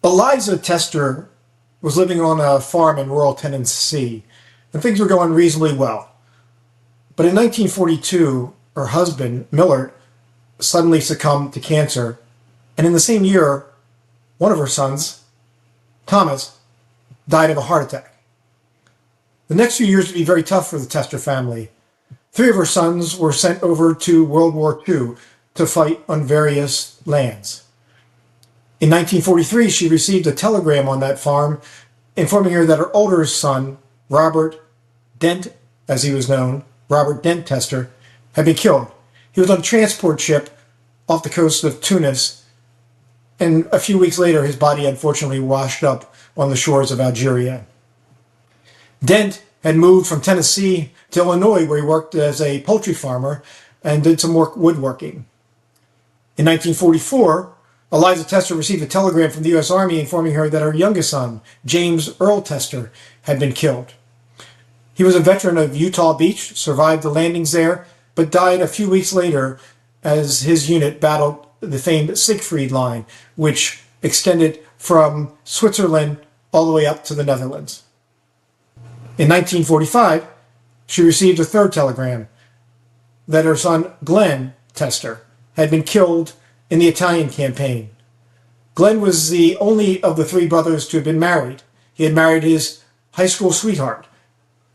Eliza Tester was living on a farm in rural Tennessee, and things were going reasonably well. But in 1942, her husband, Millard, suddenly succumbed to cancer, and in the same year, one of her sons, Thomas, died of a heart attack. The next few years would be very tough for the Tester family. Three of her sons were sent over to World War II to fight on various lands. In 1943, she received a telegram on that farm informing her that her older son, Robert Dent, as he was known, Robert Dent Tester, had been killed. He was on a transport ship off the coast of Tunis, and a few weeks later, his body unfortunately washed up on the shores of Algeria. Dent had moved from Tennessee to Illinois, where he worked as a poultry farmer and did some woodworking. In 1944, Eliza Tester received a telegram from the U.S. Army informing her that her youngest son, James Earl Tester, had been killed. He was a veteran of Utah Beach, survived the landings there, but died a few weeks later as his unit battled the famed Siegfried Line, which extended from Switzerland all the way up to the Netherlands. In 1945, she received a third telegram that her son, Glenn Tester, had been killed in the Italian campaign. Glenn was the only of the three brothers to have been married. He had married his high school sweetheart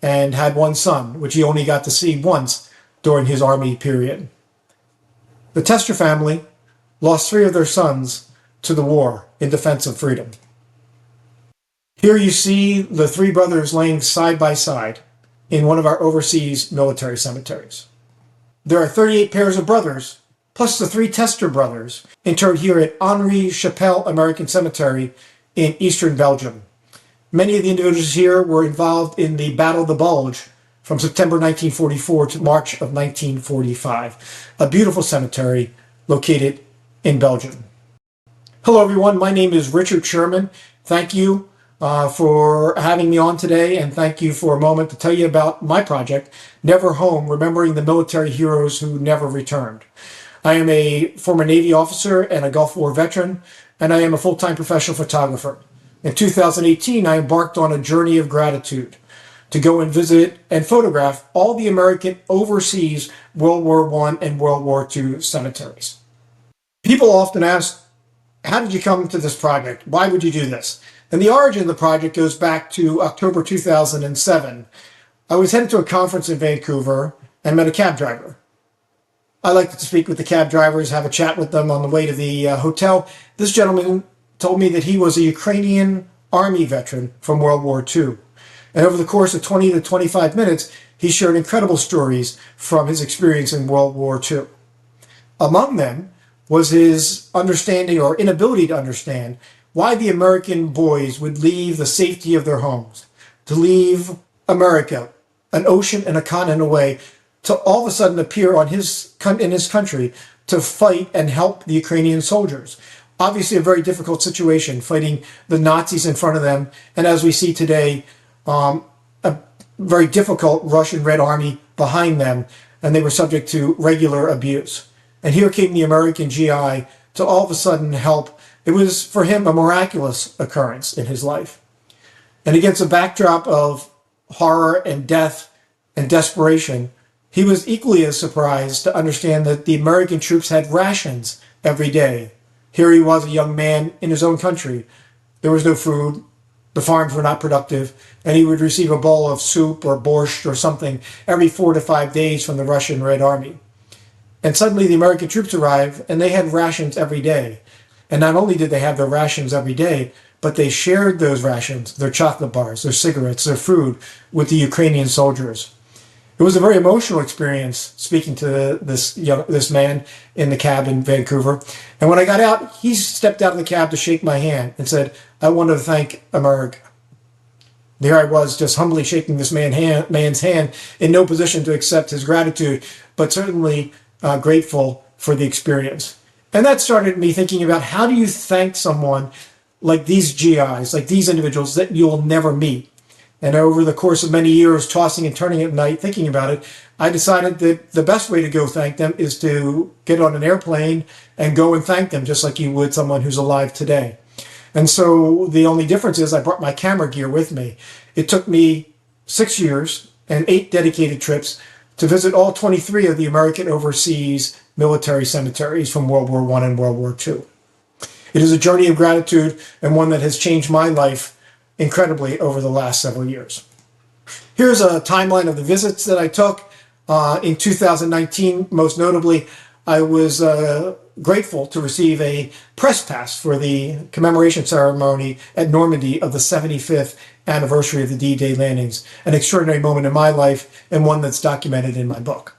and had one son, which he only got to see once during his army period. The Tester family lost three of their sons to the war in defense of freedom. Here you see the three brothers laying side by side in one of our overseas military cemeteries. There are 38 pairs of brothers, plus the three Tester brothers, interred here at Henri Chapelle American Cemetery in eastern Belgium. Many of the individuals here were involved in the Battle of the Bulge from September 1944 to March of 1945, a beautiful cemetery located in Belgium. Hello everyone, my name is Richard Sherman. Thank you for having me on today, and thank you for a moment to tell you about my project, Never Home, Remembering the Military Heroes Who Never Returned. I am a former Navy officer and a Gulf War veteran, and I am a full-time professional photographer. In 2018, I embarked on a journey of gratitude to go and visit and photograph all the American overseas World War I and World War II cemeteries. People often ask, how did you come to this project? Why would you do this? And the origin of the project goes back to October 2007. I was headed to a conference in Vancouver and met a cab driver. I like to speak with the cab drivers, have a chat with them on the way to the hotel. This gentleman told me that he was a Ukrainian Army veteran from World War II. And over the course of 20 to 25 minutes, he shared incredible stories from his experience in World War II. Among them was his understanding or inability to understand why the American boys would leave the safety of their homes, to leave America, an ocean and a continent away, to all of a sudden appear in his country to fight and help the Ukrainian soldiers. Obviously a very difficult situation, fighting the Nazis in front of them, and as we see today, a very difficult Russian Red Army behind them, and they were subject to regular abuse. And here came the American GI to all of a sudden help. It was for him a miraculous occurrence in his life. And against a backdrop of horror and death and desperation, he was equally as surprised to understand that the American troops had rations every day. Here he was, a young man in his own country. There was no food, the farms were not productive, and he would receive a bowl of soup or borscht or something every 4 to 5 days from the Russian Red Army. And suddenly the American troops arrived, and they had rations every day. And not only did they have their rations every day, but they shared those rations, their chocolate bars, their cigarettes, their food, with the Ukrainian soldiers. It was a very emotional experience speaking to this man in the cab in Vancouver. And when I got out, he stepped out of the cab to shake my hand and said, I want to thank America. There I was, just humbly shaking this man's hand, in no position to accept his gratitude, but certainly grateful for the experience. And that started me thinking about, how do you thank someone like these GIs, like these individuals that you'll never meet? And over the course of many years, tossing and turning at night, thinking about it, I decided that the best way to go thank them is to get on an airplane and go and thank them, just like you would someone who's alive today. And so the only difference is I brought my camera gear with me. It took me 6 years and 8 dedicated trips to visit all 23 of the American overseas military cemeteries from World War I and World War II. It is a journey of gratitude and one that has changed my life incredibly over the last several years. Here's a timeline of the visits that I took. In 2019, most notably, I was grateful to receive a press pass for the commemoration ceremony at Normandy of the 75th anniversary of the D-Day landings, an extraordinary moment in my life and one that's documented in my book.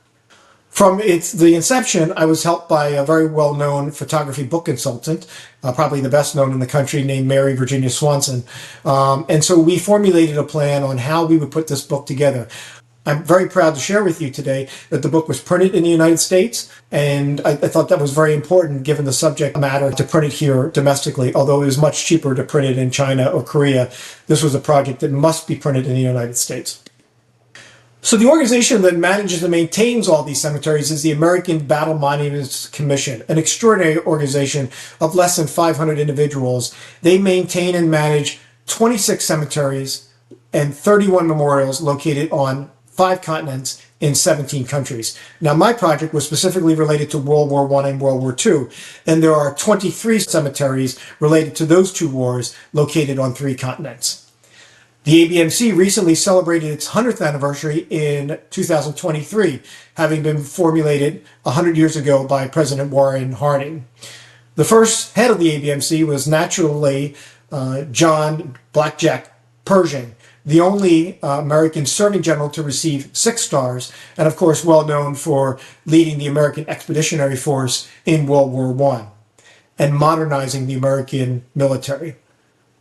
From the inception, I was helped by a very well-known photography book consultant, probably the best known in the country, named Mary Virginia Swanson. And so we formulated a plan on how we would put this book together. I'm very proud to share with you today that the book was printed in the United States, and I thought that was very important given the subject matter to print it here domestically. Although it was much cheaper to print it in China or Korea, this was a project that must be printed in the United States. So the organization that manages and maintains all these cemeteries is the American Battle Monuments Commission, an extraordinary organization of less than 500 individuals. They maintain and manage 26 cemeteries and 31 memorials located on 5 continents in 17 countries. Now, my project was specifically related to World War I and World War II, and there are 23 cemeteries related to those 2 wars located on 3 continents. The ABMC recently celebrated its 100th anniversary in 2023, having been formulated 100 years ago by President Warren Harding. The first head of the ABMC was naturally John Blackjack Pershing, the only American serving general to receive 6 stars, and of course well known for leading the American Expeditionary Force in World War I and modernizing the American military.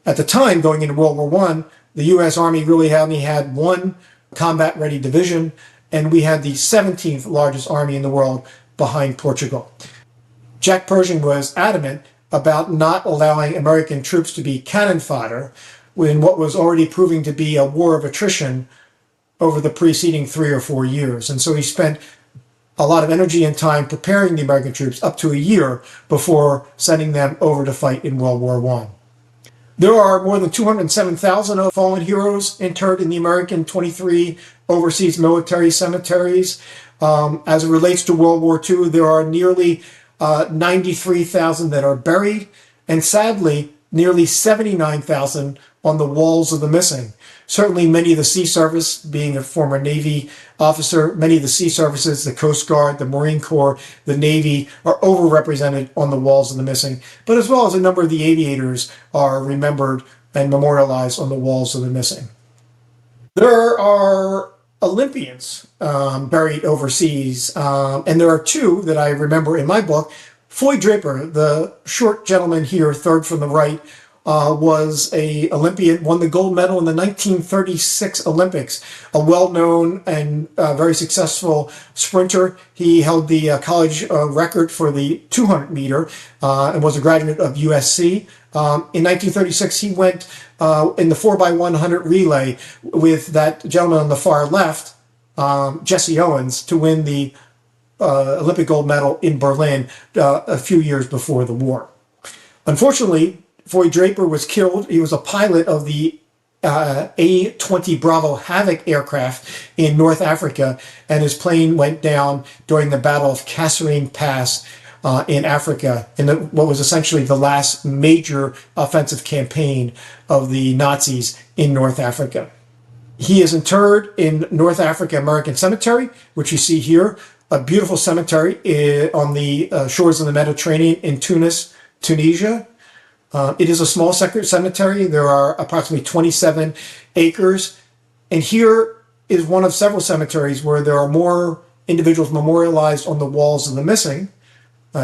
At the time, going into World War I, the U.S. Army really only had 1 combat-ready division, and we had the 17th largest army in the world behind Portugal. Jack Pershing was adamant about not allowing American troops to be cannon fodder in what was already proving to be a war of attrition over the preceding 3 or 4 years. And so he spent a lot of energy and time preparing the American troops up to a year before sending them over to fight in World War I. There are more than 207,000 fallen heroes interred in the American 23 overseas military cemeteries. As it relates to World War II, there are nearly 93,000 that are buried, and sadly, nearly 79,000 on the walls of the missing. Certainly many of the Sea Service, being a former Navy officer, many of the Sea Services, the Coast Guard, the Marine Corps, the Navy are overrepresented on the walls of the missing, but as well as a number of the aviators are remembered and memorialized on the walls of the missing. There are Olympians buried overseas, and there are 2 that I remember in my book. Floyd Draper, the short gentleman here, third from the right, was a Olympian, won the gold medal in the 1936 Olympics, a well-known and very successful sprinter. He held the college record for the 200 meter and was a graduate of USC. In 1936, he went in the 4x100 relay with that gentleman on the far left, Jesse Owens, to win the Olympic gold medal in Berlin a few years before the war. Unfortunately, Floyd Draper was killed. He was a pilot of the A-20 Bravo Havoc aircraft in North Africa, and his plane went down during the Battle of Kasserine Pass in Africa, in what was essentially the last major offensive campaign of the Nazis in North Africa. He is interred in North Africa American Cemetery, which you see here, a beautiful cemetery on the shores of the Mediterranean in Tunis, Tunisia. It is a small cemetery. There are approximately 27 acres. And here is one of several cemeteries where there are more individuals memorialized on the walls of the missing,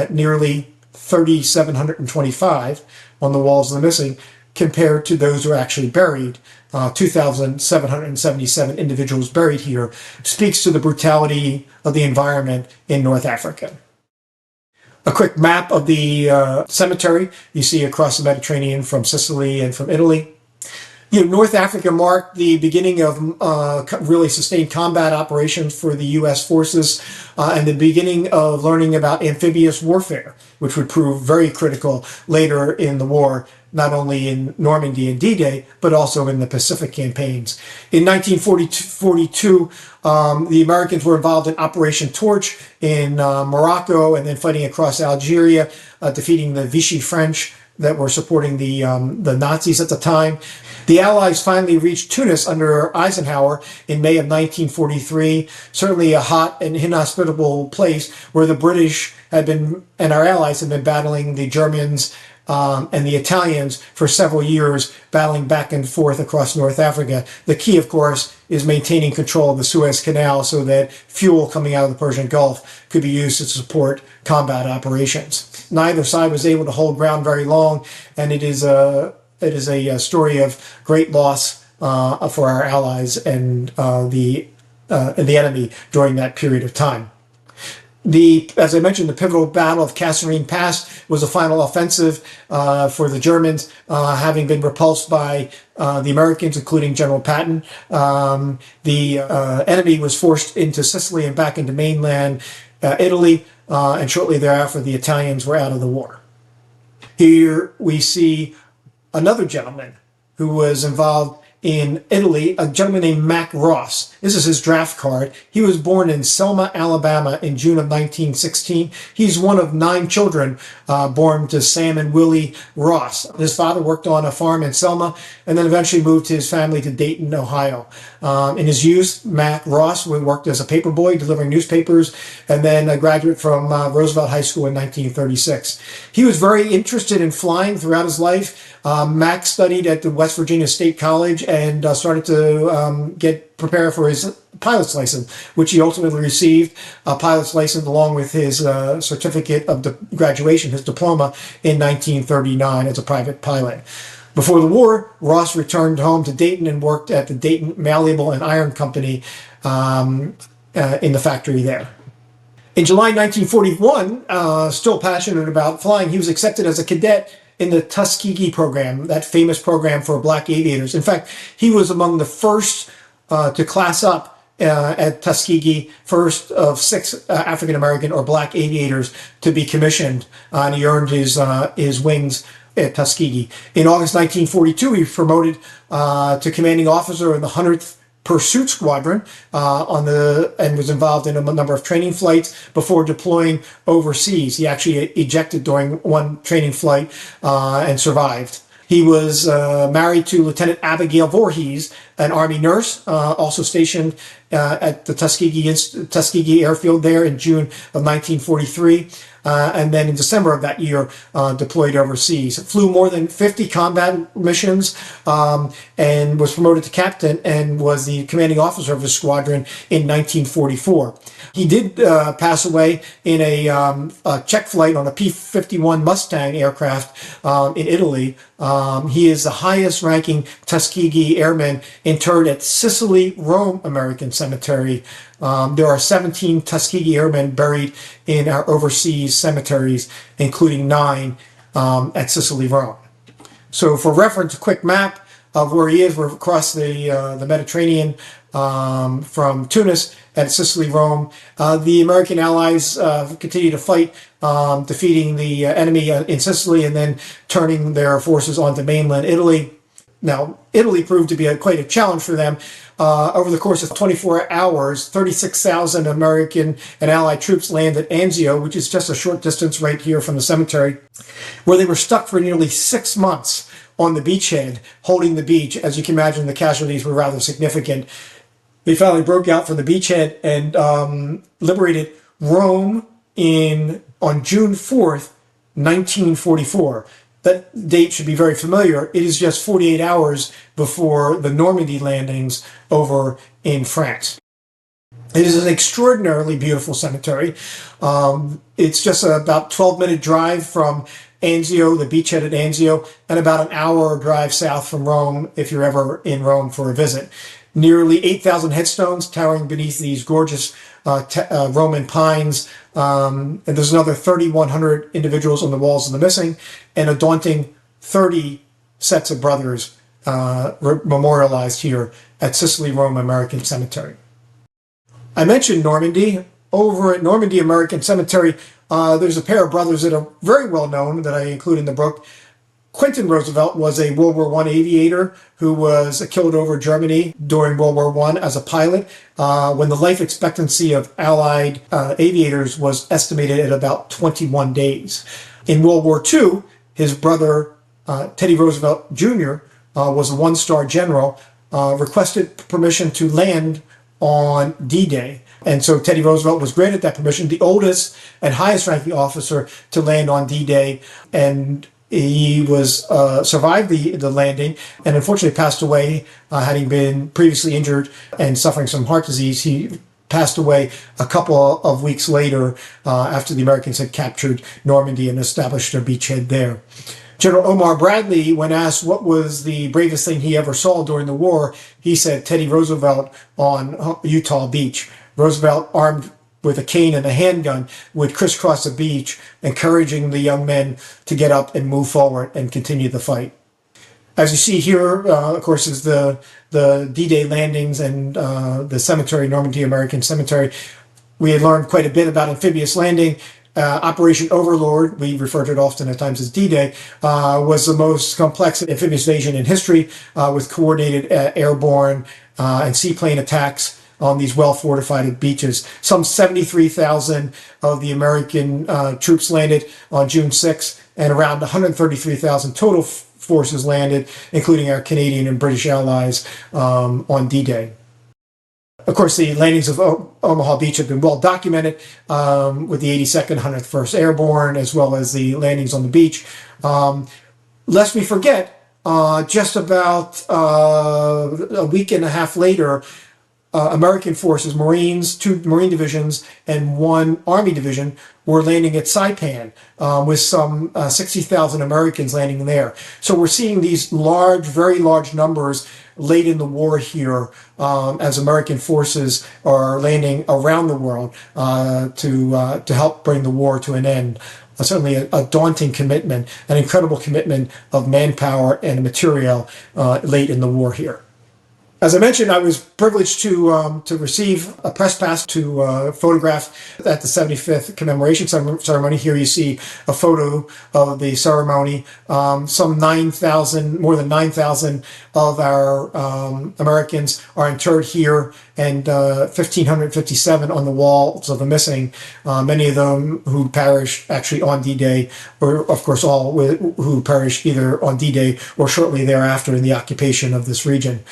nearly 3,725 on the walls of the missing, compared to those who are actually buried. 2,777 individuals buried here speaks to the brutality of the environment in North Africa. A quick map of the cemetery you see across the Mediterranean from Sicily and from Italy. North Africa marked the beginning of really sustained combat operations for the U.S. forces and the beginning of learning about amphibious warfare, which would prove very critical later in the war, not only in Normandy and D-Day, but also in the Pacific campaigns. In 1942, the Americans were involved in Operation Torch in Morocco and then fighting across Algeria, defeating the Vichy French that were supporting the Nazis at the time. The Allies finally reached Tunis under Eisenhower in May of 1943, certainly a hot and inhospitable place where the British had been, and our allies had been battling the Germans and the Italians for several years, battling back and forth across North Africa. The key, of course, is maintaining control of the Suez Canal so that fuel coming out of the Persian Gulf could be used to support combat operations. Neither side was able to hold ground very long, and it is a story of great loss for our allies and the enemy during that period of time. As I mentioned, the pivotal Battle of Kasserine Pass was the final offensive for the Germans, having been repulsed by the Americans, including General Patton. The enemy was forced into Sicily and back into mainland Italy, and shortly thereafter, the Italians were out of the war. Here we see another gentleman who was involved in Italy, a gentleman named Mac Ross. This is his draft card. He was born in Selma, Alabama in June of 1916. He's one of 9 children born to Sam and Willie Ross. His father worked on a farm in Selma and then eventually moved his family to Dayton, Ohio. In his youth, Mac Ross worked as a paperboy delivering newspapers and then a graduate from Roosevelt High School in 1936. He was very interested in flying throughout his life. Mac studied at the West Virginia State College and started to prepare for his pilot's license, which he ultimately received a pilot's license along with his certificate of graduation, his diploma, in 1939 as a private pilot. Before the war, Ross returned home to Dayton and worked at the Dayton Malleable and Iron Company in the factory there. In July 1941, still passionate about flying, he was accepted as a cadet in the Tuskegee program, that famous program for black aviators. In fact, he was among the first to class up at Tuskegee, first of 6 African-American or black aviators to be commissioned, and he earned his wings at Tuskegee. In August 1942, he was promoted to commanding officer in the 100th Pursuit Squadron and was involved in a number of training flights before deploying overseas. He actually ejected during one training flight and survived. He was married to Lieutenant Abigail Voorhees, an Army nurse, also stationed at the Tuskegee Airfield there in June of 1943. And then in December of that year, deployed overseas. Flew more than 50 combat missions and was promoted to captain and was the commanding officer of the squadron in 1944. He did pass away in a check flight on a P-51 Mustang aircraft in Italy. He is the highest ranking Tuskegee airman interred at Sicily, Rome American Cemetery. There are 17 Tuskegee airmen buried in our overseas cemeteries, including 9 at Sicily, Rome. So for reference, a quick map of where he is. We're across the Mediterranean from Tunis at Sicily, Rome. The American Allies continue to fight, defeating the enemy in Sicily and then turning their forces onto mainland Italy. Now, Italy proved to be quite a challenge for them. Over the course of 24 hours, 36,000 American and Allied troops landed at Anzio, which is just a short distance right here from the cemetery, where they were stuck for nearly 6 months on the beachhead, holding the beach. As you can imagine, the casualties were rather significant. They finally broke out from the beachhead and liberated Rome on June 4th, 1944. That date should be very familiar. It is just 48 hours before the Normandy landings over in France. It is an extraordinarily beautiful cemetery. It's just about 12-minute drive from Anzio, the beachhead at Anzio, and about an hour drive south from Rome if you're ever in Rome for a visit. Nearly 8,000 headstones towering beneath these gorgeous Roman pines. And there's another 3,100 individuals on the walls of the missing, and a daunting 30 sets of brothers memorialized here at Sicily Rome American Cemetery. I mentioned Normandy. Over at Normandy American Cemetery, there's a pair of brothers that are very well known that I include in the book. Quentin Roosevelt was a World War I aviator who was killed over Germany during World War I as a pilot when the life expectancy of Allied aviators was estimated at about 21 days. In World War II, his brother Teddy Roosevelt Jr. Was a one-star general, requested permission to land on D-Day. And so Teddy Roosevelt was granted that permission, the oldest and highest ranking officer to land on D-Day. And he was survived the landing and unfortunately passed away, having been previously injured and suffering some heart disease. He passed away a couple of weeks later after the Americans had captured Normandy and established their beachhead there. General Omar Bradley, when asked what was the bravest thing he ever saw during the war, he said Teddy Roosevelt on Utah Beach. Roosevelt, armed with a cane and a handgun, would crisscross the beach, encouraging the young men to get up and move forward and continue the fight. As you see here, of course, is the D-Day landings and the cemetery, Normandy American Cemetery. We had learned quite a bit about amphibious landing. Operation Overlord, we refer to it often at times as D-Day, was the most complex amphibious invasion in history with coordinated airborne and seaplane attacks on these well-fortified beaches. Some 73,000 of the American troops landed on June 6th, and around 133,000 total forces landed, including our Canadian and British allies on D-Day. Of course, the landings of Omaha Beach have been well documented with the 82nd, 101st Airborne, as well as the landings on the beach. Lest we forget, just about a week and a half later, American forces, Marines, 2 Marine divisions, and 1 Army division were landing at Saipan with some 60,000 Americans landing there. So we're seeing these large, very large numbers late in the war here as American forces are landing around the world to help bring the war to an end. Certainly a daunting commitment, an incredible commitment of manpower and material late in the war here. As I mentioned, I was privileged to receive a press pass to photograph at the 75th commemoration ceremony. Here you see a photo of the ceremony. Some 9,000, more than 9,000 of our Americans are interred here, and 1,557 on the walls of the missing. Many of them who perished actually on D-Day, or of course all who perished either on D-Day or shortly thereafter in the occupation of this region.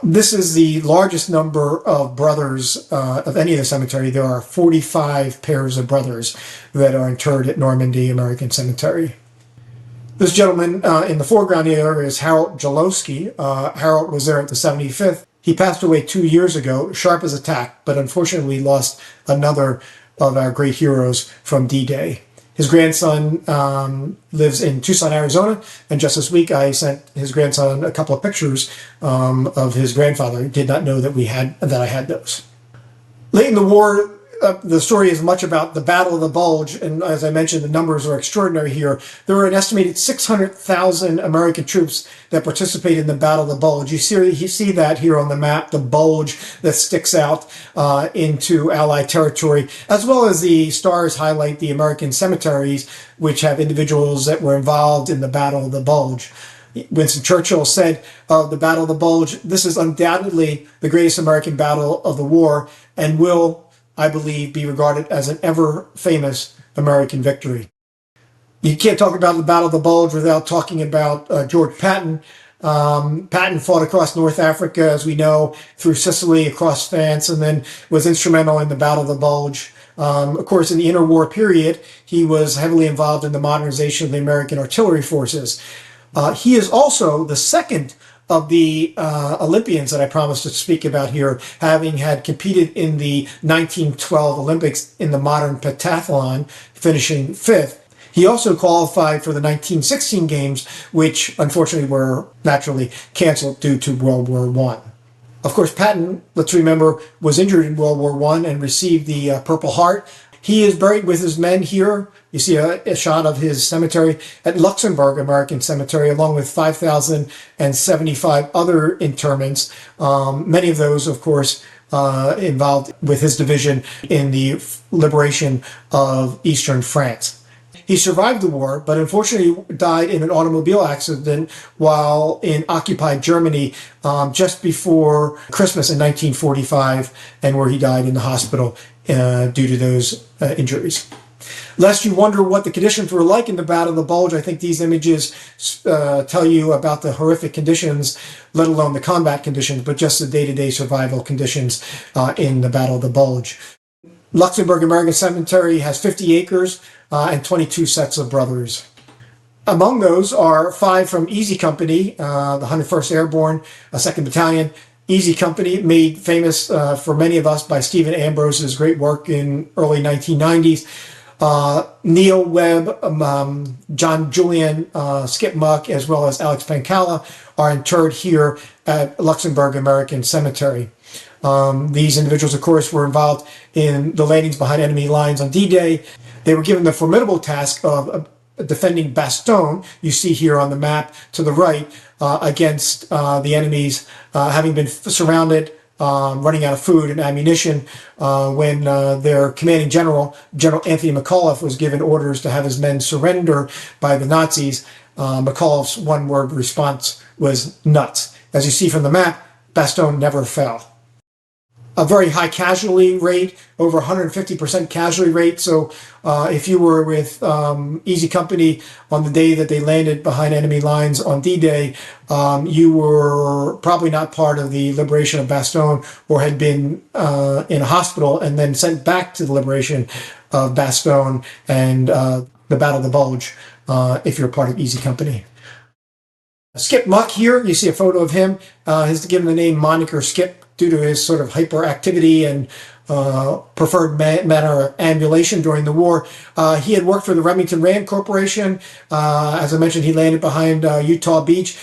This is the largest number of brothers of any of the cemetery. There are 45 pairs of brothers that are interred at Normandy American Cemetery. This gentleman in the foreground here is Harold Jalowski. Harold was there at the 75th. He passed away 2 years ago, sharp as a tack, but unfortunately lost another of our great heroes from D-Day. His grandson lives in Tucson, Arizona, and just this week I sent his grandson a couple of pictures of his grandfather. He did not know that I had those. Late in the war, the story is much about the Battle of the Bulge, and as I mentioned, the numbers are extraordinary here. There were an estimated 600,000 American troops that participated in the Battle of the Bulge. You see that here on the map, the bulge that sticks out into Allied territory, as well as the stars highlight the American cemeteries, which have individuals that were involved in the Battle of the Bulge. Winston Churchill said of the Battle of the Bulge, "This is undoubtedly the greatest American battle of the war, and will, I believe, be regarded as an ever-famous American victory." You can't talk about the Battle of the Bulge without talking about George Patton. Patton fought across North Africa, as we know, through Sicily, across France, and then was instrumental in the Battle of the Bulge. Of course, in the interwar period, he was heavily involved in the modernization of the American artillery forces. He is also the second of the Olympians that I promised to speak about here, having had competed in the 1912 Olympics in the modern pentathlon, finishing 5th. He also qualified for the 1916 games, which unfortunately were naturally canceled due to World War I. Of course, Patton, let's remember, was injured in World War I and received the Purple Heart. He is buried with his men here. You see a shot of his cemetery at Luxembourg American Cemetery, along with 5,075 other interments. Many of those, of course, involved with his division in the liberation of eastern France. He survived the war, but unfortunately died in an automobile accident while in occupied Germany just before Christmas in 1945, and where he died in the hospital due to those injuries. Lest you wonder what the conditions were like in the Battle of the Bulge, I think these images tell you about the horrific conditions, let alone the combat conditions, but just the day-to-day survival conditions in the Battle of the Bulge. Luxembourg American Cemetery has 50 acres and 22 sets of brothers. Among those are 5 from Easy Company, the 101st Airborne, 2nd Battalion. Easy Company, made famous for many of us by Stephen Ambrose's great work in early 1990s. Neil Webb, John Julian, Skip Muck, as well as Alex Pancala are interred here at Luxembourg American Cemetery. These individuals, of course, were involved in the landings behind enemy lines on D-Day. They were given the formidable task of defending Bastogne, you see here on the map to the right, against the enemies, having been surrounded, running out of food and ammunition, when their commanding general, General Anthony McAuliffe, was given orders to have his men surrender by the Nazis. McAuliffe's one-word response was nuts. As you see from the map, Bastogne never fell. A very high casualty rate, over 150% casualty rate. So if you were with Easy Company on the day that they landed behind enemy lines on D-Day, you were probably not part of the liberation of Bastogne, or had been in a hospital and then sent back to the liberation of Bastogne and the Battle of the Bulge, if you're part of Easy Company. Skip Muck here, you see a photo of him. He's given the name moniker Skip due to his sort of hyperactivity and preferred manner of ambulation during the war. He had worked for the Remington Rand Corporation. As I mentioned, he landed behind Utah Beach.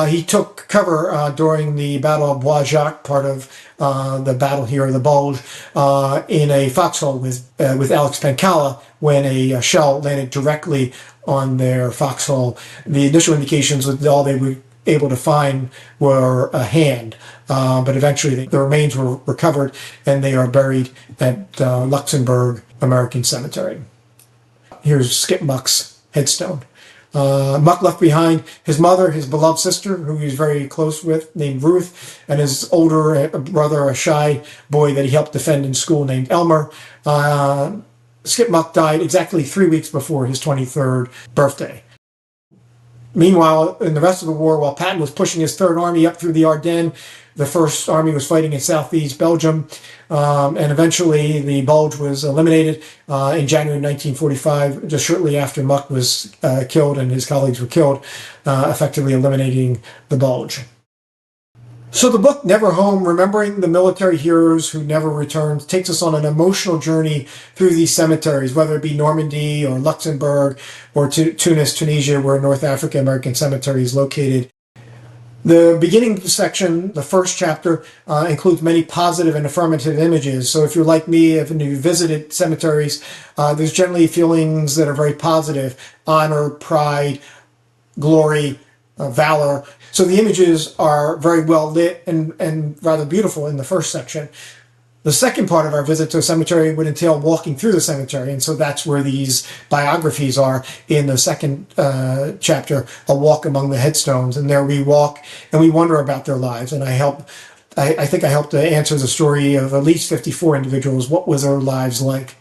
He took cover during the Battle of Bois Jacques, part of the battle here of the Bulge, in a foxhole with Alex Pancala when a shell landed directly on their foxhole. The initial indications was all they were able to find were a hand, but eventually the remains were recovered and they are buried at Luxembourg American Cemetery. Here's Skip Muck's headstone. Muck left behind his mother, his beloved sister, who he was very close with, named Ruth, and his older brother, a shy boy that he helped defend in school, named Elmer. Skip Muck died exactly 3 weeks before his 23rd birthday. Meanwhile, in the rest of the war, while Patton was pushing his Third Army up through the Ardennes, the First Army was fighting in southeast Belgium, and eventually the Bulge was eliminated in January 1945, just shortly after Muck was killed and his colleagues were killed, effectively eliminating the Bulge. So the book, Never Home, Remembering the Military Heroes Who Never Returned, takes us on an emotional journey through these cemeteries, whether it be Normandy or Luxembourg or Tunis, Tunisia, where North Africa American Cemetery is located. The beginning section, the first chapter, includes many positive and affirmative images. So if you're like me, if you visited cemeteries, there's generally feelings that are very positive: honor, pride, glory, valor. So the images are very well lit and rather beautiful in the first section. The second part of our visit to a cemetery would entail walking through the cemetery, and so that's where these biographies are in the second chapter, A Walk Among the Headstones. And there we walk and we wonder about their lives. And I think I helped to answer the story of at least 54 individuals. What was their lives like?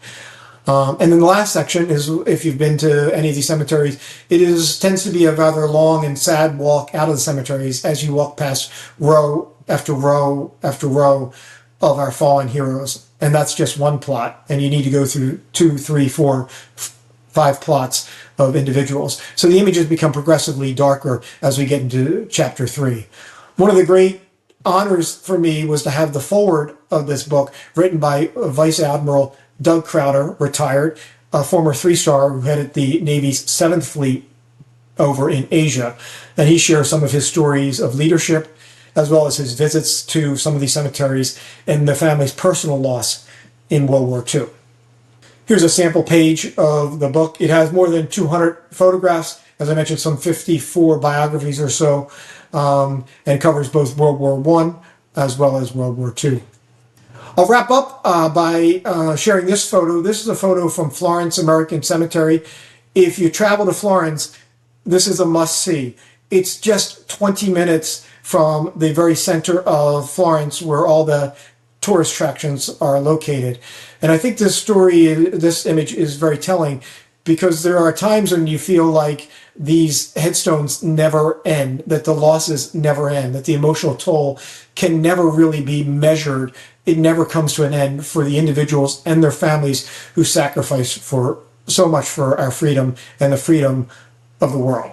And then the last section is, if you've been to any of these cemeteries, tends to be a rather long and sad walk out of the cemeteries as you walk past row after row after row of our fallen heroes. And that's just one plot. And you need to go through 2, 3, 4, 5 plots of individuals. So the images become progressively darker as we get into chapter 3. One of the great honors for me was to have the foreword of this book written by Vice Admiral Doug Crowder, retired, a former 3-star who headed the Navy's 7th Fleet over in Asia. And he shares some of his stories of leadership, as well as his visits to some of these cemeteries and the family's personal loss in World War II. Here's a sample page of the book. It has more than 200 photographs, as I mentioned, some 54 biographies or so, and covers both World War One as well as World War II. I'll wrap up by sharing this photo. This is a photo from Florence American Cemetery. If you travel to Florence, this is a must-see. It's just 20 minutes from the very center of Florence where all the tourist attractions are located. And I think this story, this image is very telling because there are times when you feel like these headstones never end, that the losses never end, that the emotional toll can never really be measured. It never comes to an end for the individuals and their families who sacrifice for so much for our freedom and the freedom of the world.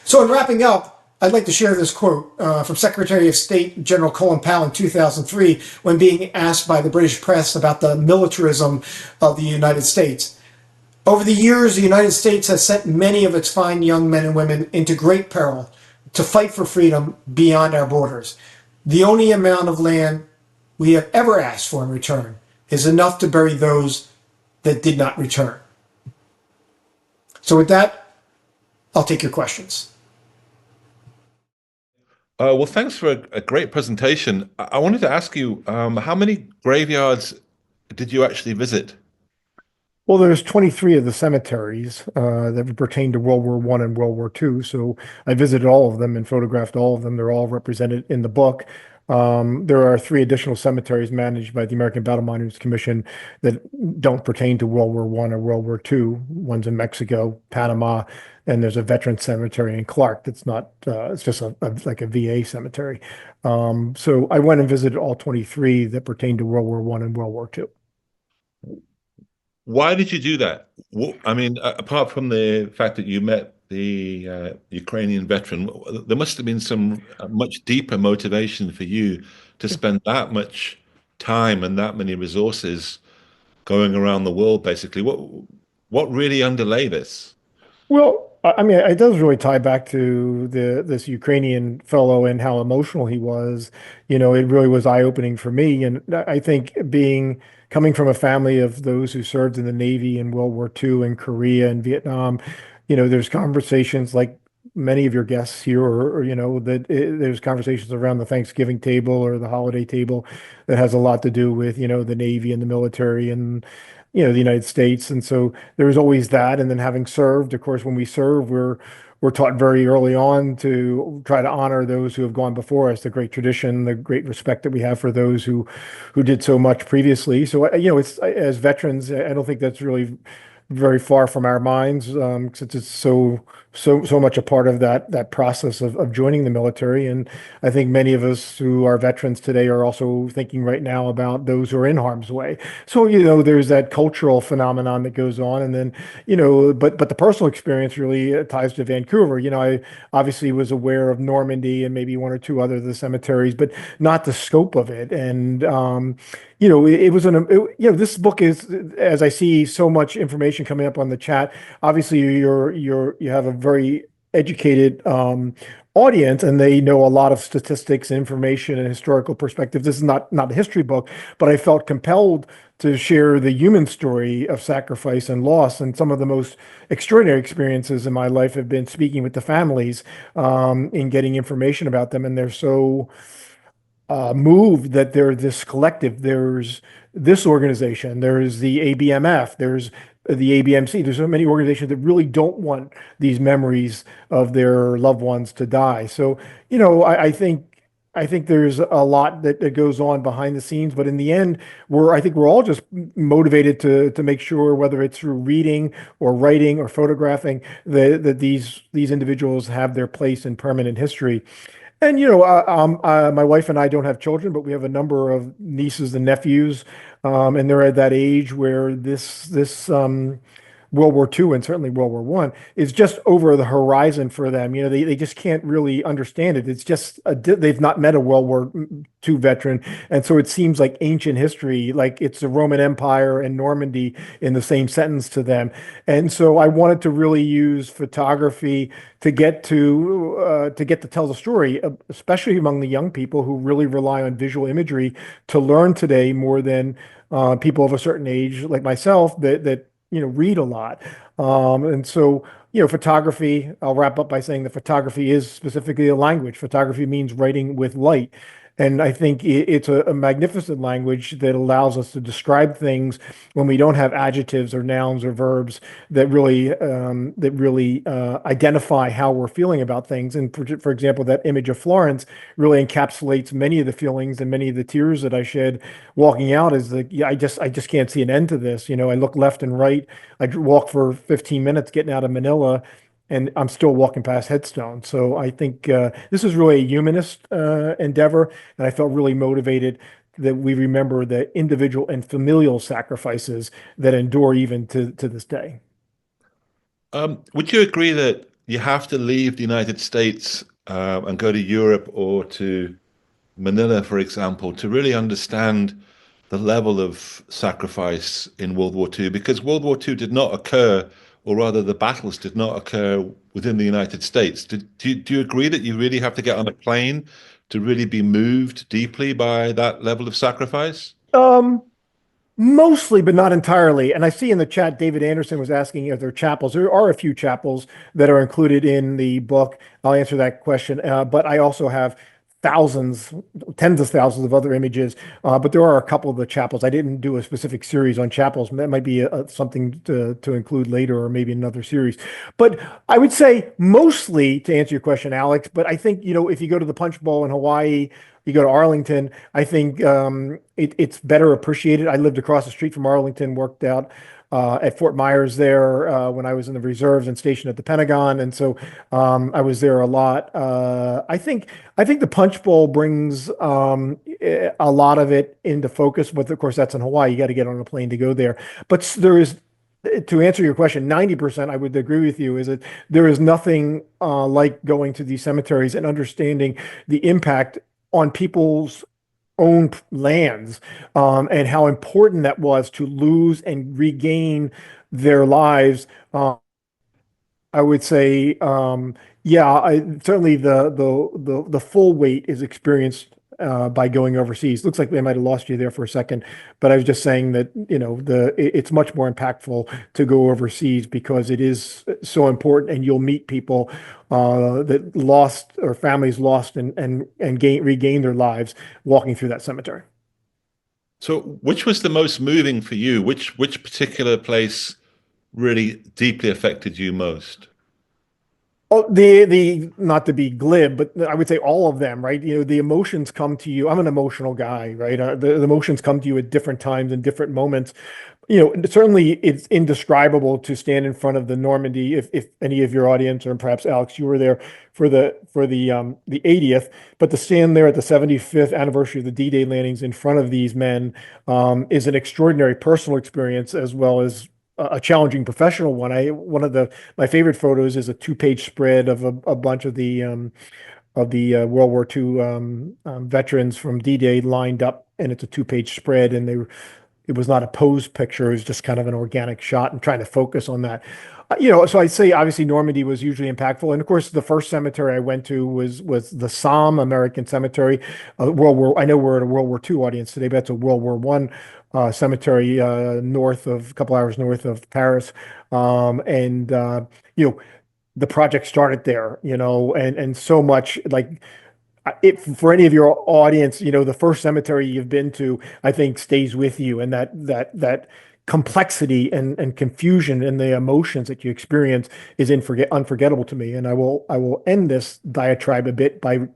So in wrapping up, I'd like to share this quote from Secretary of State General Colin Powell in 2003 when being asked by the British press about the militarism of the United States. Over the years, the United States has sent many of its fine young men and women into great peril to fight for freedom beyond our borders. The only amount of land we have ever asked for in return is enough to bury those that did not return. So with that, I'll take your questions. Well, thanks for a great presentation. I wanted to ask you, how many graveyards did you actually visit? Well, there's 23 of the cemeteries that pertain to World War I and World War II. So I visited all of them and photographed all of them. They're all represented in the book. There are three additional cemeteries managed by the American Battle Monuments Commission that don't pertain to World War I or World War II. One's in Mexico, Panama, and there's a veteran cemetery in Clark that's not, it's just like a VA cemetery. So I went and visited all 23 that pertain to World War I and World War II. Why did you do that? I mean, apart from the fact that you met the Ukrainian veteran, there must have been some much deeper motivation for you to spend that much time and that many resources going around the world, basically. What really underlay this? Well, I mean, it does really tie back to this Ukrainian fellow and how emotional he was. You know, it really was eye-opening for me. And I think coming from a family of those who served in the Navy in World War II and Korea and Vietnam, you know, there's conversations like many of your guests here, or you know, there's conversations around the Thanksgiving table or the holiday table that has a lot to do with, you know, the Navy and the military and you know, the United States. And so there's always that. And then having served, of course, when we serve, we're taught very early on to try to honor those who have gone before us, the great tradition, the great respect that we have for those who did so much previously. So, you know, it's as veterans, I don't think that's really very far from our minds, since it's so much a part of that process of joining the military. And I think many of us who are veterans today are also thinking right now about those who are in harm's way. So, you know, there's that cultural phenomenon that goes on. And then, you know, but the personal experience really ties to Vancouver. You know, I obviously was aware of Normandy and maybe one or two other of the cemeteries, but not the scope of it. And you know, it was you know, this book is, as I see so much information coming up on the chat, obviously you have a very educated audience and they know a lot of statistics, information, and historical perspective. This is not a history book, but I felt compelled to share the human story of sacrifice and loss. And some of the most extraordinary experiences in my life have been speaking with the families and getting information about them. And they're so moved that they're this collective. There's this organization, there's the ABMF, there's the ABMC. There's so many organizations that really don't want these memories of their loved ones to die. So, you know, I think there's a lot that goes on behind the scenes, but in the end, I think we're all just motivated to make sure, whether it's through reading or writing or photographing, that these individuals have their place in permanent history. And you know, my wife and I don't have children, but we have a number of nieces and nephews, and they're at that age where this World War II and certainly World War One is just over the horizon for them. You know, they just can't really understand it. It's just they've not met a World War II veteran, and so it seems like ancient history, like it's the Roman Empire and Normandy in the same sentence to them. And so I wanted to really use photography to get to tell the story, especially among the young people who really rely on visual imagery to learn today more than people of a certain age like myself that read a lot. And so, photography, I'll wrap up by saying that photography is specifically a language. Photography means writing with light. And I think it's a magnificent language that allows us to describe things when we don't have adjectives or nouns or verbs that really identify how we're feeling about things. And for example, that image of Florence really encapsulates many of the feelings and many of the tears that I shed walking out. Is like, yeah, I just can't see an end to this. I look left and right. Walk for 15 minutes getting out of Manila, and I'm still walking past headstones. So I think this is really a humanist endeavor, and I felt really motivated that we remember the individual and familial sacrifices that endure even to this day. Would you agree that you have to leave the United States and go to Europe or to Manila, for example, to really understand the level of sacrifice in World War II? Because World War II did not occur, or rather, the battles did not occur within the United States. Do you agree that you really have to get on a plane to really be moved deeply by that level of sacrifice? Um, Mostly, but not entirely. And I see in the chat, David Anderson was asking if there are chapels. There are a few chapels that are included in the book. I'll answer that question. But I also have thousands, tens of thousands of other images. But there are a couple of the chapels. I didn't do a specific series on chapels. That might be something to include later, or maybe another series. But I would say mostly, to answer your question, Alex. But I think, if you go to the Punch Bowl in Hawaii, you go to Arlington, I think it's better appreciated. I lived across the street from Arlington, worked out at Fort Myers there when I was in the reserves and stationed at the Pentagon, and so I was there a lot. I think the Punch Bowl brings a lot of it into focus, but of course that's in Hawaii. You got to get on a plane to go there. But there is. To answer your question, 90% I would agree with you is that there is nothing like going to these cemeteries and understanding the impact on people's own lands, and how important that was to lose and regain their lives. I would say, yeah, certainly the full weight is experienced by going overseas. Looks like they might have lost you there for a second, but I was just saying that it's much more impactful to go overseas because it is so important, and you'll meet people that lost or families lost and regain their lives walking through that cemetery. So, which was the most moving for you? Which particular place really deeply affected you most? Oh, the not to be glib, but I would say all of them, right? The emotions come to you. I'm an emotional guy, right? The emotions come to you at different times and different moments. Certainly it's indescribable to stand in front of the Normandy. If any of your audience, or perhaps Alex, you were there for the 80th, but to stand there at the 75th anniversary of the D-Day landings in front of these men is an extraordinary personal experience as well as a challenging professional one. One of my favorite photos is a two-page spread of a bunch of the World War II veterans from D-Day lined up, and it's a two-page spread, and it was not a pose picture. It was just kind of an organic shot and trying to focus on that. So I'd say obviously Normandy was hugely impactful. And of course, the first cemetery I went to was the Somme American Cemetery. I know we're at a World War II audience today, but that's a World War One cemetery a couple hours north of Paris. And you know, the project started there, and so much like for any of your audience, the first cemetery you've been to, I think stays with you, and that complexity and confusion and the emotions that you experience is unforgettable to me. And I will end this diatribe a bit by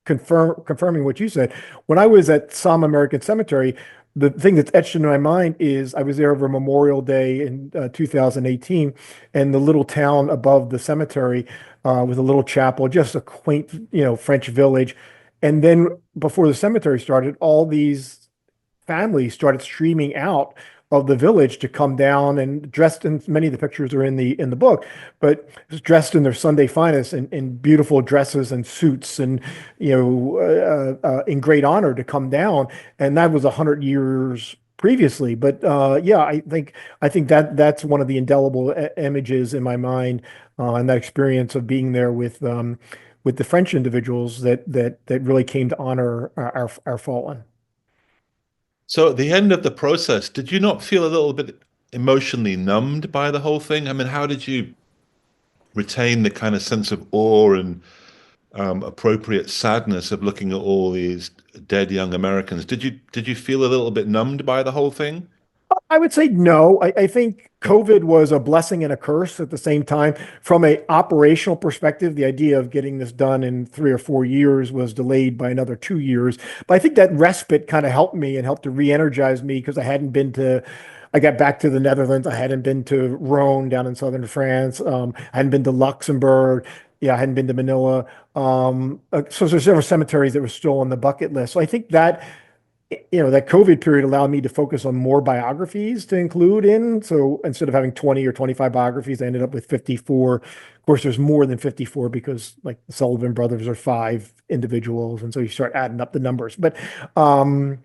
confirming what you said. When I was at Somme American Cemetery, the thing that's etched into my mind is I was there over Memorial Day in 2018, and the little town above the cemetery with a little chapel, just a quaint, French village. And then before the cemetery started, all these families started streaming out of the village to come down and dressed in many of the pictures are in the book, but dressed in their Sunday finest in beautiful dresses and suits and in great honor to come down. And that was 100 years previously. But yeah, I think that's one of the indelible images in my mind, and that experience of being there with the French individuals that really came to honor our fallen. So at the end of the process, did you not feel a little bit emotionally numbed by the whole thing? I mean, how did you retain the kind of sense of awe and appropriate sadness of looking at all these dead young Americans? Did you feel a little bit numbed by the whole thing? I would say no. I think COVID was a blessing and a curse at the same time. From a operational perspective, the idea of getting this done in 3 or 4 years was delayed by another 2 years. But I think that respite kind of helped me and helped to re-energize me because I got back to the Netherlands. I hadn't been to Rome down in southern France. I hadn't been to Luxembourg. Yeah, I hadn't been to Manila. So there's several cemeteries that were still on the bucket list. So I think that that COVID period allowed me to focus on more biographies to include in. So instead of having 20 or 25 biographies, I ended up with 54. Of course, there's more than 54 because like the Sullivan brothers are five individuals. And so you start adding up the numbers. But um,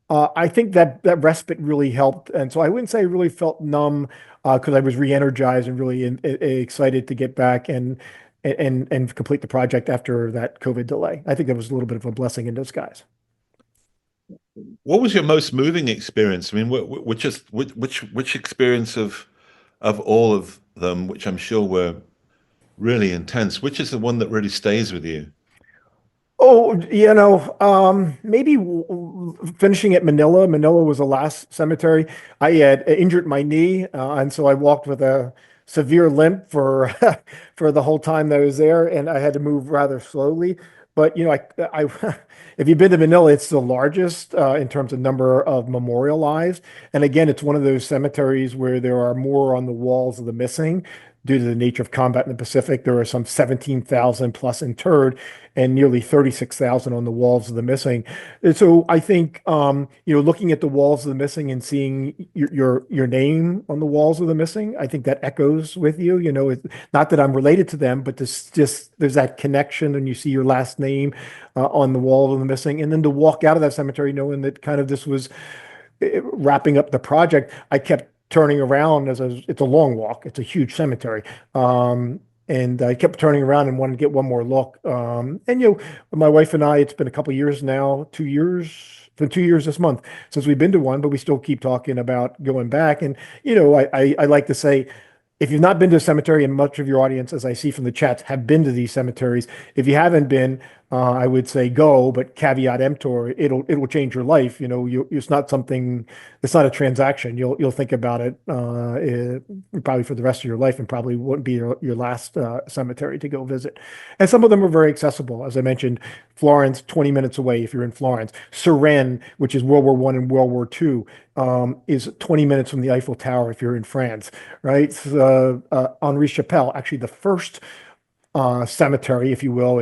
I think that respite really helped. And so I wouldn't say I really felt numb because I was re-energized and really excited to get back and complete the project after that COVID delay. I think that was a little bit of a blessing in disguise. What was your most moving experience? I mean, which experience of all of them, which I'm sure were really intense, which is the one that really stays with you? Oh, maybe finishing at Manila. Manila was the last cemetery. I had injured my knee, and so I walked with a severe limp for for the whole time that I was there, and I had to move rather slowly. But if you've been to Manila, it's the largest in terms of number of memorialized. And again, it's one of those cemeteries where there are more on the walls of the missing. Due to the nature of combat in the Pacific, there are some 17,000 plus interred and nearly 36,000 on the walls of the missing. And so I think, looking at the walls of the missing and seeing your name on the walls of the missing, I think that echoes with you. Not that I'm related to them, but this just there's that connection, and you see your last name on the wall of the missing, and then to walk out of that cemetery knowing that kind of this was wrapping up the project. I kept turning around it's a long walk. It's a huge cemetery. And I kept turning around and wanted to get one more look. My wife and I, it's been a couple years now, 2 years, it's been 2 years this month since we've been to one, but we still keep talking about going back. And, I like to say, if you've not been to a cemetery, and much of your audience, as I see from the chats, have been to these cemeteries, if you haven't been, I would say go, but caveat emptor, it'll change your life. It's not something, it's not a transaction. You'll think about it, probably for the rest of your life, and probably wouldn't be your last cemetery to go visit. And some of them are very accessible, as I mentioned. Florence, 20 minutes away if you're in Florence. Suresnes, which is World War I and World War II, is 20 minutes from the Eiffel Tower if you're in France, right? Henri Chapelle, actually the first cemetery, if you will.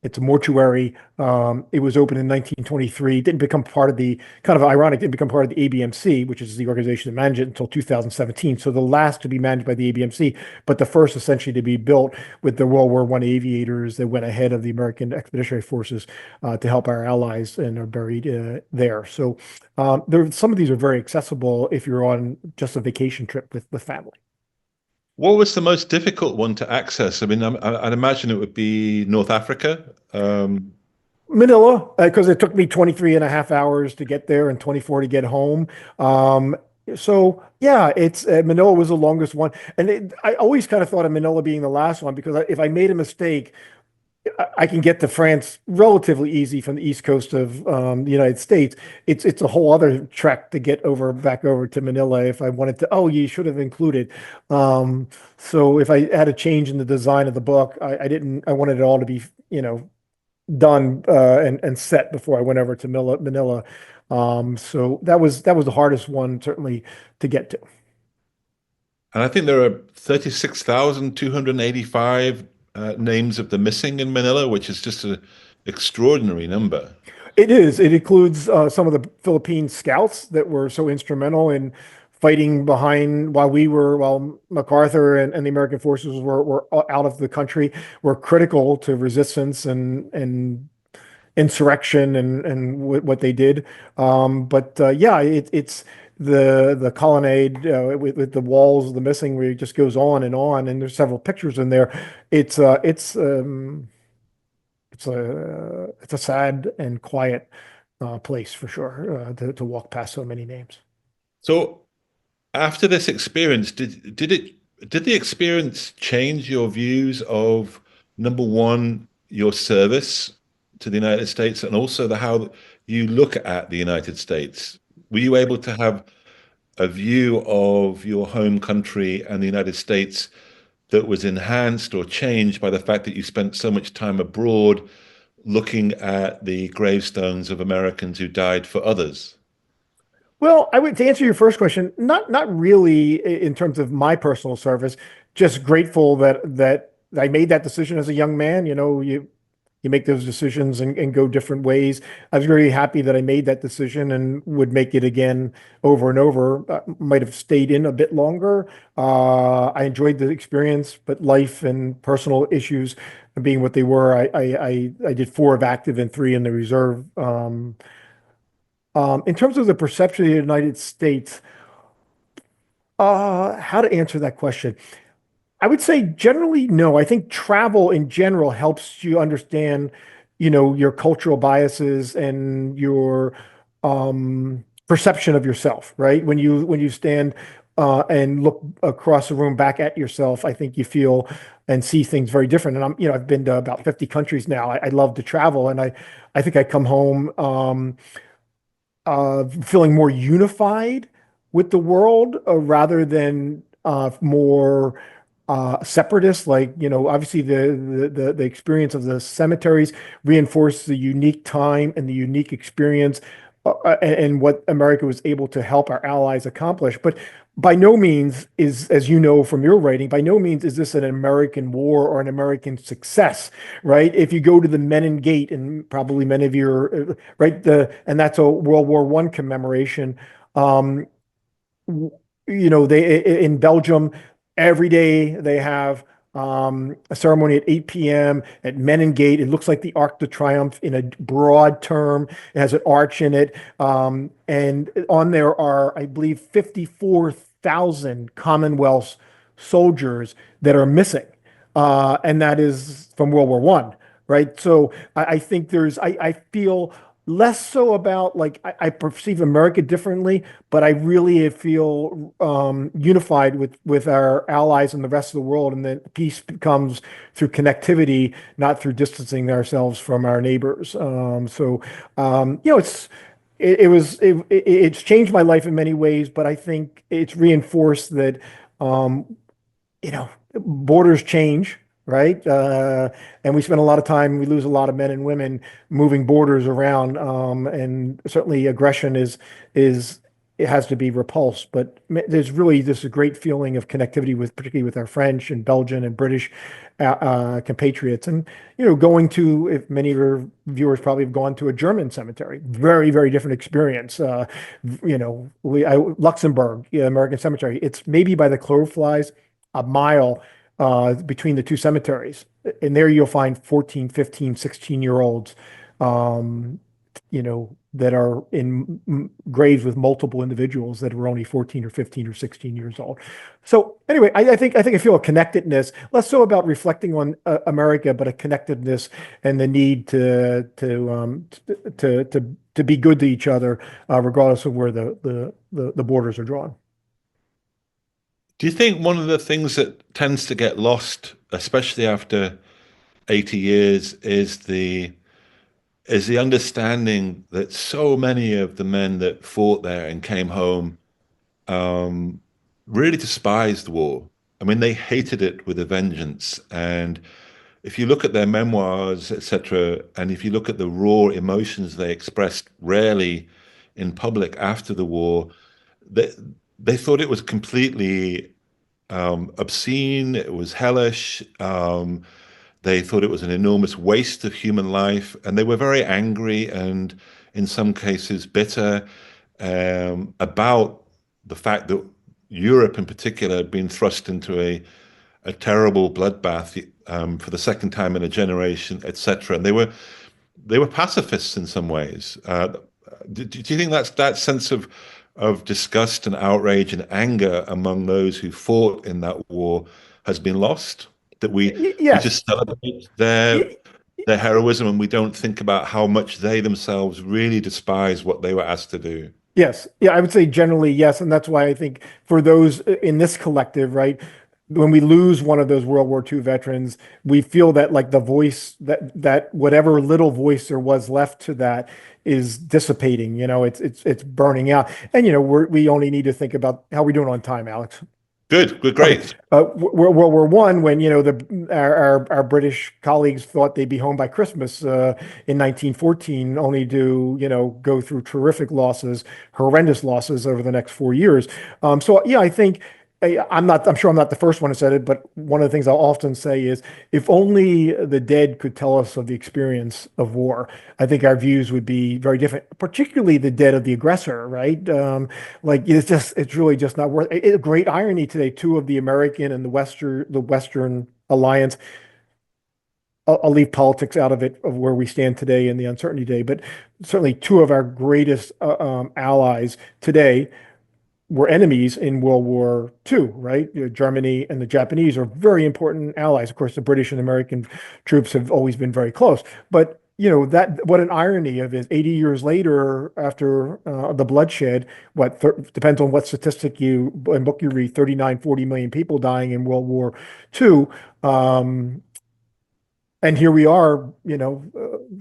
It's a mortuary. It was opened in 1923. Didn't become part of the kind of ironic. Didn't become part of the ABMC, which is the organization that managed it until 2017. So the last to be managed by the ABMC, but the first essentially to be built with the World War I aviators that went ahead of the American Expeditionary Forces to help our allies and are buried there. So some of these are very accessible if you're on just a vacation trip with family. What was the most difficult one to access? I mean, I'd imagine it would be North Africa. Manila, because it took me 23 and a half hours to get there and 24 to get home. So yeah, it's Manila was the longest one. And I always kind of thought of Manila being the last one because if I made a mistake, I can get to France relatively easy from the east coast of the United States. It's a whole other trek to get back over to Manila if I wanted to. Oh, you should have included. So if I had a change in the design of the book, I didn't. I wanted it all to be done and set before I went over to Manila. So that was the hardest one certainly to get to. And I think there are 36,285 names of the missing in Manila, which is just an extraordinary number. It is. It includes some of the Philippine scouts that were so instrumental in fighting while MacArthur and the American forces were out of the country, were critical to resistance and insurrection and what they did. But yeah, it's the colonnade with the walls, the missing, where it just goes on, and there's several pictures in there. It's a sad and quiet place for sure, to walk past so many names. So after this experience, did the experience change your views of number one, your service to the United States, and also the how you look at the United States? Were you able to have a view of your home country and the United States that was enhanced or changed by the fact that you spent so much time abroad looking at the gravestones of Americans who died for others? Well, I would to answer your first question, not really in terms of my personal service. Just grateful that I made that decision as a young man. You make those decisions and go different ways. I was very happy that I made that decision and would make it again over and over. Might have stayed in a bit longer. I enjoyed the experience, but life and personal issues being what they were, I did 4 of active and 3 in the reserve. In terms of the perception of the United States, how to answer that question? I would say generally no. I think travel in general helps you understand, your cultural biases and your perception of yourself, right? When you stand and look across the room back at yourself, I think you feel and see things very different. And I've been to about 50 countries now. I love to travel, and I think I come home. Feeling more unified with the world rather than more separatist. Like, obviously the experience of the cemeteries reinforced the unique time and the unique experience and what America was able to help our allies accomplish. But by no means is, as you know from your writing, by no means is this an American war or an American success, right? If you go to the Menin Gate, and probably many of you are, right, and that's a World War I commemoration. Um, they in Belgium every day they have a ceremony at 8 p.m. at Menin Gate. It looks like the Arc de Triomphe in a broad term. It has an arch in it, and on there are, I believe, 54,000 Commonwealth soldiers that are missing, and that is from World War One, right? So I think I feel less so about, like, I perceive America differently, but I really feel unified with our allies and the rest of the world, and that peace comes through connectivity, not through distancing ourselves from our neighbors. It's changed my life in many ways, but I think it's reinforced that borders change, right? And we spend a lot of time, we lose a lot of men and women moving borders around, and certainly aggression is it has to be repulsed. But there's really this great feeling of connectivity with, particularly with our French and Belgian and British compatriots, and going to, if many of your viewers probably have gone to a German cemetery, very, very different experience. Luxembourg, yeah, American Cemetery. It's maybe by the crow flies a mile between the two cemeteries. And there you'll find 14, 15, 16-year-olds, um, that are in graves with multiple individuals that were only 14 or 15 or 16 years old. So anyway, I think I feel a connectedness, less so about reflecting on America, but a connectedness and the need to be good to each other, regardless of where the borders are drawn. Do you think one of the things that tends to get lost, especially after 80 years, is the understanding that so many of the men that fought there and came home um, really despised war. I mean, they hated it with a vengeance. And if you look at their memoirs, etc., and if you look at the raw emotions they expressed rarely in public after the war, they they thought it was completely obscene. It was hellish. They thought it was an enormous waste of human life, and they were very angry and, in some cases, bitter about the fact that Europe, in particular, had been thrust into a terrible bloodbath for the second time in a generation, etc. And they were pacifists in some ways. Do you think that sense of disgust and outrage and anger among those who fought in that war has been lost? That we Yes. just celebrate their their heroism, and we don't think about how much they themselves really despise what they were asked to do. Yes. Yeah, I would say generally yes. And that's why I think for those in this collective, right, when we lose one of those World War II veterans, we feel that like the voice that whatever little voice there was left to that is dissipating. It's burning out. And we only need to think about how we're doing on time, Alex. Good, good, Okay. great. World War One, when our British colleagues thought they'd be home by Christmas in 1914, only to go through terrific losses, horrendous losses over the next 4 years. So yeah, I think I'm sure I'm not the first one who said it, but one of the things I'll often say is, if only the dead could tell us of the experience of war, I think our views would be very different, particularly the dead of the aggressor, right? Like it's really just not worth it. A great irony today, two of the American and the Western alliance. I'll leave politics out of it, of where we stand today in the uncertainty day, but certainly two of our greatest allies today were enemies in World War II, right? Germany and the Japanese are very important allies. Of course, the British and American troops have always been very close. But that what an irony of it. 80 years later, after the bloodshed, depends on what statistic and book you read, 39, 40 million people dying in World War II. Um, and here we are,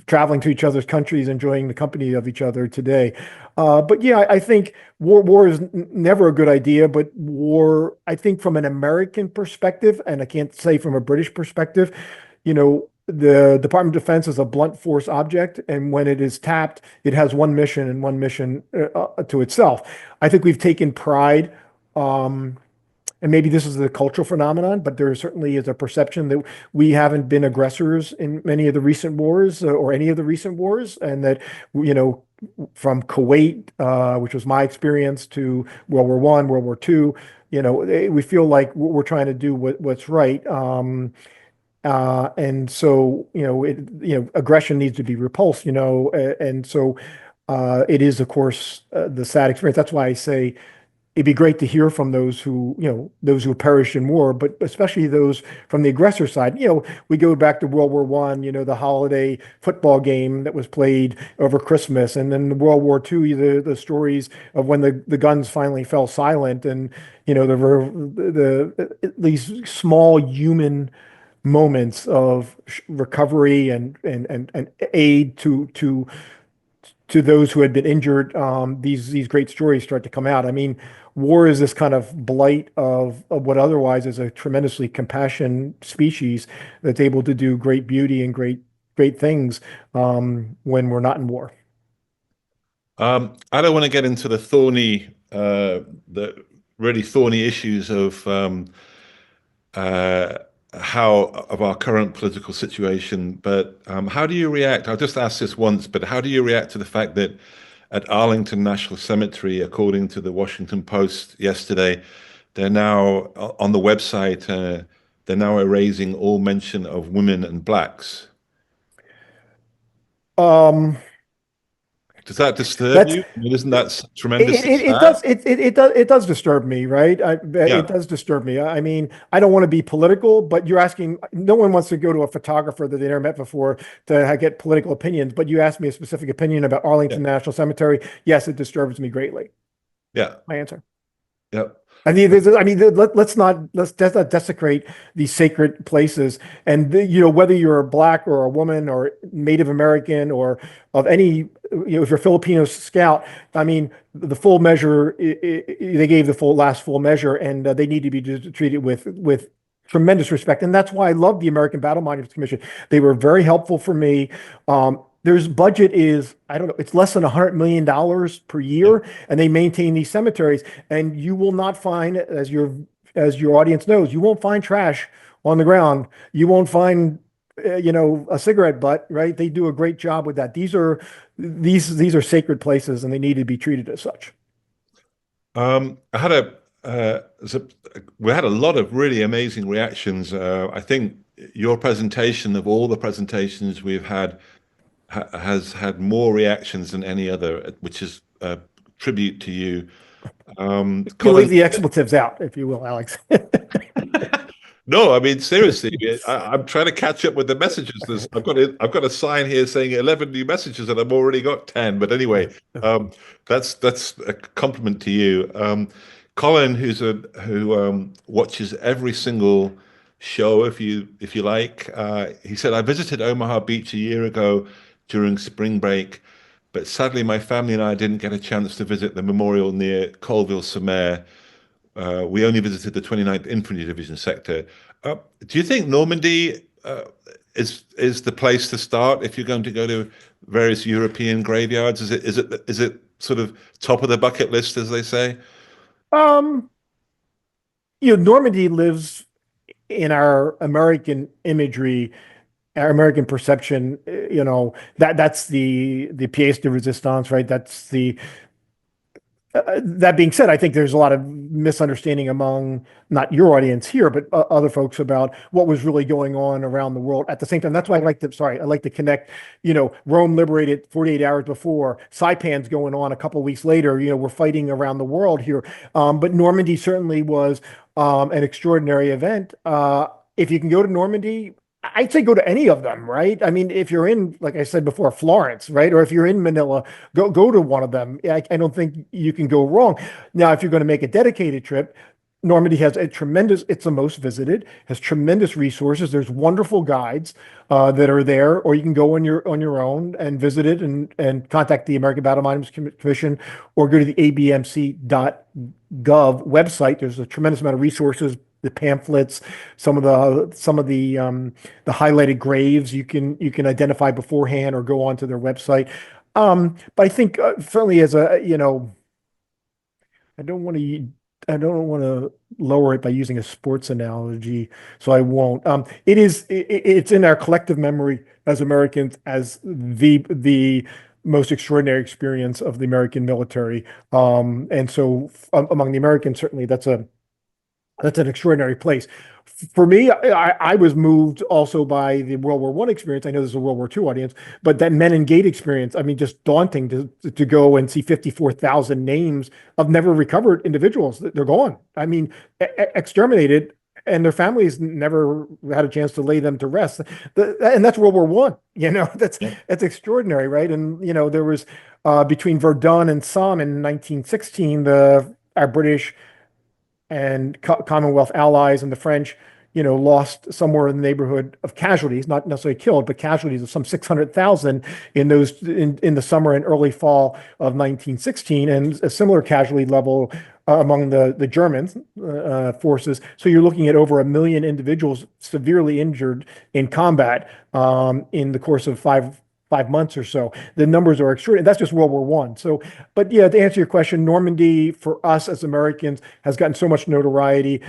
traveling to each other's countries, enjoying the company of each other today. But yeah, I think war is never a good idea. But war, I think, from an American perspective, and I can't say from a British perspective, the Department of Defense is a blunt force object, and when it is tapped, it has one mission and one mission to itself. I think we've taken pride. Um, and maybe this is a cultural phenomenon, but there certainly is a perception that we haven't been aggressors in many of the recent wars, or any of the recent wars, and that you know from Kuwait, which was my experience, to World War One, World War Two, we feel like we're trying to do what's right. And so, aggression needs to be repulsed, and so it is, of course, the sad experience. That's why I say it'd be great to hear from those who perished in war, but especially those from the aggressor side. We go back to World War One, the holiday football game that was played over Christmas, and then World War Two, the stories of when the guns finally fell silent, and these small human moments of recovery and aid to those who had been injured. These great stories start to come out. I mean, war is this kind of blight of what otherwise is a tremendously compassionate species that's able to do great beauty and great things when we're not in war. I don't want to get into the really thorny issues uh, of our current political situation. But how do you react? I'll just ask this once, but how do you react to the fact that at Arlington National Cemetery, according to the Washington Post yesterday, they're now on the website, they're now erasing all mention of women and blacks. Um, Does that disturb that's you? I mean, isn't that It, tremendously it, it sad? does it does disturb me, right? It Yeah, does disturb me. I mean, I don't want to be political, but you're asking. No one wants to go to a photographer that they never met before to get political opinions. But you asked me a specific opinion about yeah, Arlington National Cemetery. Yes, it disturbs me greatly. yeah, My answer. yeah. Let's not desecrate these sacred places. And whether you're a black or a woman or Native American or of any, if you're Filipino Scout, I mean, the full measure, they gave the last full measure, and they need to be treated with tremendous respect. And that's why I love the American Battle Monuments Commission. They were very helpful for me. There's budget is, I don't know, it's less than $100 million per year, and they maintain these cemeteries. And you will not find, as your audience knows, you won't find trash on the ground. You won't find, a cigarette butt, right? They do a great job with that. These are sacred places, and they need to be treated as such. I had we had a lot of really amazing reactions. I think your presentation of all the presentations we've had has had more reactions than any other, which is a tribute to you. You leave Colin, the expletives out, if you will, Alex. No, I mean seriously, I'm trying to catch up with the messages. I've got a sign here saying 11 new messages, and I've already got 10. But anyway, um, that's a compliment to you, Colin, who watches every single show. If you like, he said I visited Omaha Beach a year ago during spring break, but sadly my family and I didn't get a chance to visit the memorial near Colville-sur-Mer. We only visited the 29th Infantry Division sector. Do you think Normandy is the place to start if you're going to go to various European graveyards? Is it sort of top of the bucket list, as they say? Um, Normandy lives in our American imagery, our American perception. That's the pièce de résistance, right? That's the that being said, I think there's a lot of misunderstanding among not your audience here, but other folks about what was really going on around the world at the same time. That's why I like to connect, Rome liberated 48 hours before, Saipan's going on a couple of weeks later, we're fighting around the world here. But Normandy certainly was an extraordinary event. If you can go to Normandy, I'd say go to any of them, right? I mean, if you're in, like I said before, Florence, right? Or if you're in Manila, go to one of them. I don't think you can go wrong. Now, if you're going to make a dedicated trip, Normandy has a tremendous, it's the most visited, has tremendous resources. There's wonderful guides that are there, or you can go on your own and visit it and contact the American Battle Monuments Commission or go to the abmc.gov website. There's a tremendous amount of resources, the pamphlets, some of the highlighted graves you can identify beforehand or go onto their website. But I think certainly as a I don't want to I don't want to lower it by using a sports analogy, so I won't. It's in our collective memory as Americans as the most extraordinary experience of the American military. And so among the Americans, certainly that's an extraordinary place. For me, I was moved also by the World War I experience. I know this is a World War II audience, but that Menin Gate experience, I mean, just daunting to go and see 54,000 names of never recovered individuals. They're gone. I mean, exterminated, and their families never had a chance to lay them to rest. And that's World War One. That's extraordinary, right? And there was between Verdun and Somme in 1916, our British and Commonwealth allies and the French, lost somewhere in the neighborhood of casualties, not necessarily killed, but casualties of some 600,000 in the summer and early fall of 1916, and a similar casualty level among the German forces. So you're looking at over 1 million individuals severely injured in combat in the course of five months or so. The numbers are extraordinary. That's just World War One. So, but yeah, to answer your question, Normandy for us as Americans has gotten so much notoriety,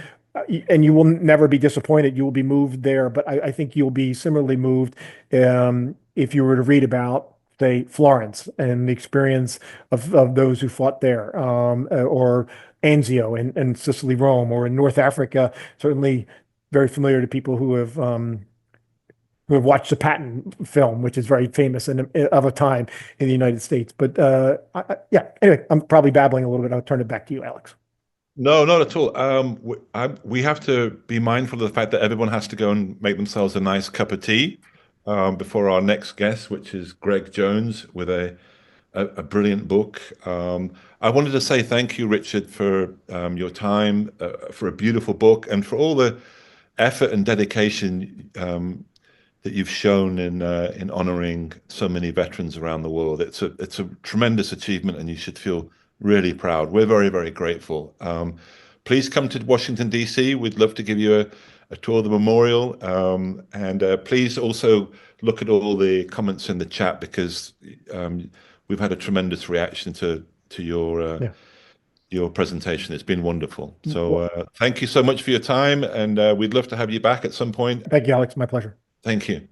and you will never be disappointed. You will be moved there, but I think you'll be similarly moved if you were to read about, say, Florence and the experience of those who fought there, or Anzio in Sicily, Rome, or in North Africa. Certainly, very familiar to people who have watched the Patton film, which is very famous and of a time in the United States. But yeah, anyway, I'm probably babbling a little bit. I'll turn it back to you, Alex. No, not at all. We have to be mindful of the fact that everyone has to go and make themselves a nice cup of tea before our next guest, which is Greg Jones with a brilliant book. I wanted to say thank you, Richard, for your time, for a beautiful book, and for all the effort and dedication that you've shown in honoring so many veterans around the world. It's a tremendous achievement, and you should feel really proud. We're very, very grateful. Please come to Washington, D.C. We'd love to give you a tour of the memorial. And please also look at all the comments in the chat, because we've had a tremendous reaction to Yeah. your presentation. It's been wonderful. So thank you so much for your time, and we'd love to have you back at some point. Thank you, Alex. My pleasure. Thank you.